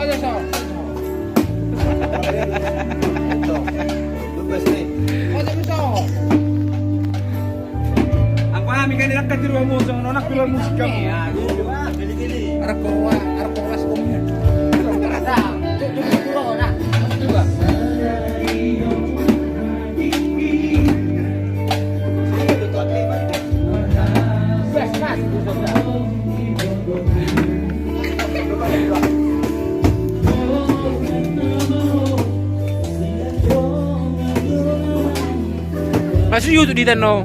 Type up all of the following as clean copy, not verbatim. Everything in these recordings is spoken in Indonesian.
aja so. Ito. Lubas na eh. Aja so. Ang pahami kanila katiruan mo sa anak tiruan musik kamu. Gili-gili. Arap ko mas kumnya. Ada. Tuh nah. Coba. Bes mas. Masih YouTube di Tano.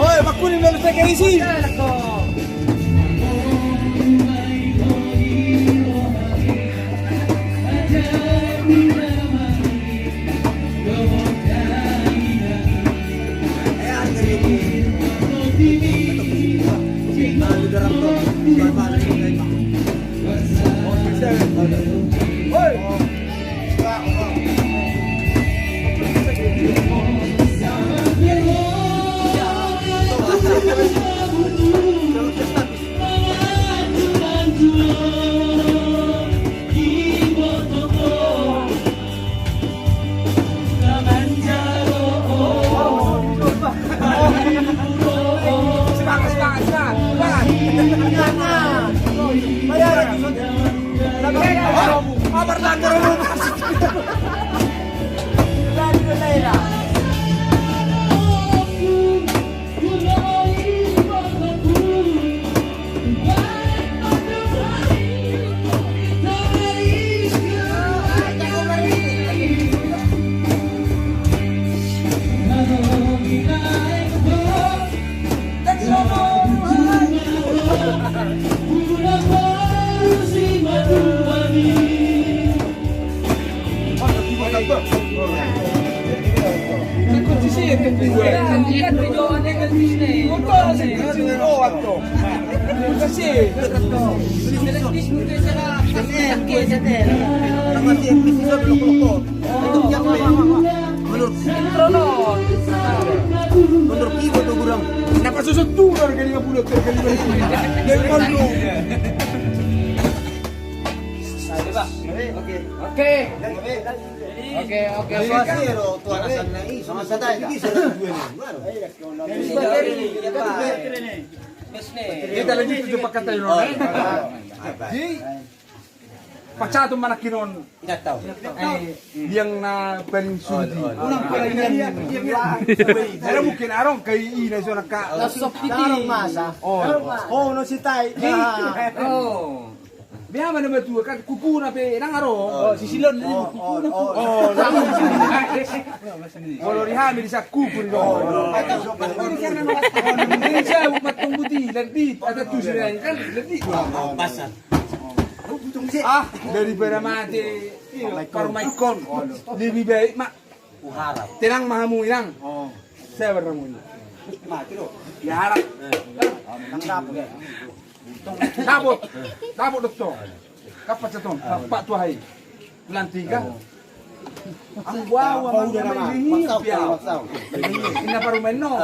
Oi, makunin mo sa kaisi. Kenapa susut turun harga 50 harga 50? Dari mana? Oke. Suasero, tuan asal na i. Sumasaday. Hindi sa dua ni. Kita lagi tujuh pakat tayo no. Di pacato manakinon yang na paling sundi. Unang paling yan. Pero mungkin arong kay ina so naka. Darong masa. Oh, no si Tay. Oh. Biya man naman tuwa kan kuku na pe nang aro. Sisilon ni kuku na. Oh, kalau rihami sa kuku ni do. Ini siya matong buti lantit ada tu sila kan lantit. Basan. Ah, daripada mati parmaikon. Lebih baik mak Uharap. tenang mahamu yang. Saya bertemu ini. Mati lo. Ya harap. Nang dapo. Tapos doktor. Kapat sa ton, pak tuhay. Lantiga. Ang wawa man may lihip ya. Ina parumen no.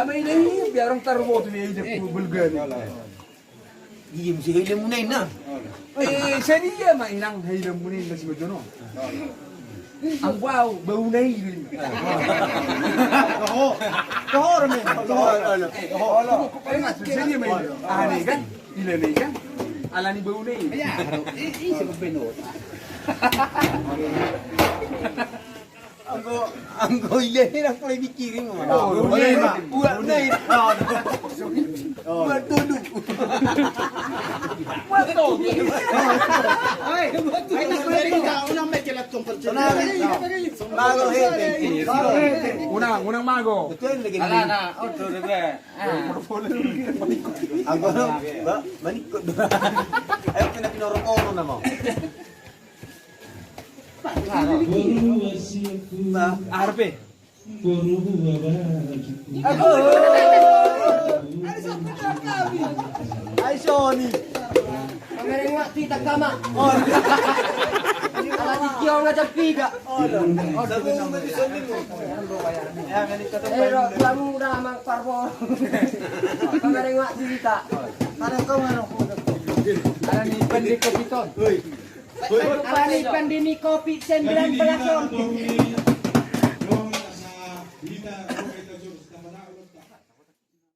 May lihip ya orang tarbo tu ni ide bulgan. Iyim si hilim mo na. Siya niya mainang hilam mo ni si Majono. Ang wow, bau na hilim. Kaho ramen. Siya niya may ahani kan? Ilalay kan? Ala ni bau na hilim. Isa ko pinot. Anggo ile ang pala bikirin mo. Uwa na hilim. Matudu. Ay, nak balik ka unang may kilat kong Mago hete. Unang mago. Ito yung lagi Ala na, otro de be. Ako no, ba? Manikot. Ayaw pinapinoro-oro na mo. RP. Ay, Sony. Kamereng wa tita kama. Ala ni kyo nga japiga. Sabi mo ba Sony mo? Yan, ganito to. Pero kamu ramang parbo. Kamereng wa tita. Parang ka ano ko. Ala ni Pendi Kopiton. Uy. Ala ni pandemi kopi 9 palason. Kita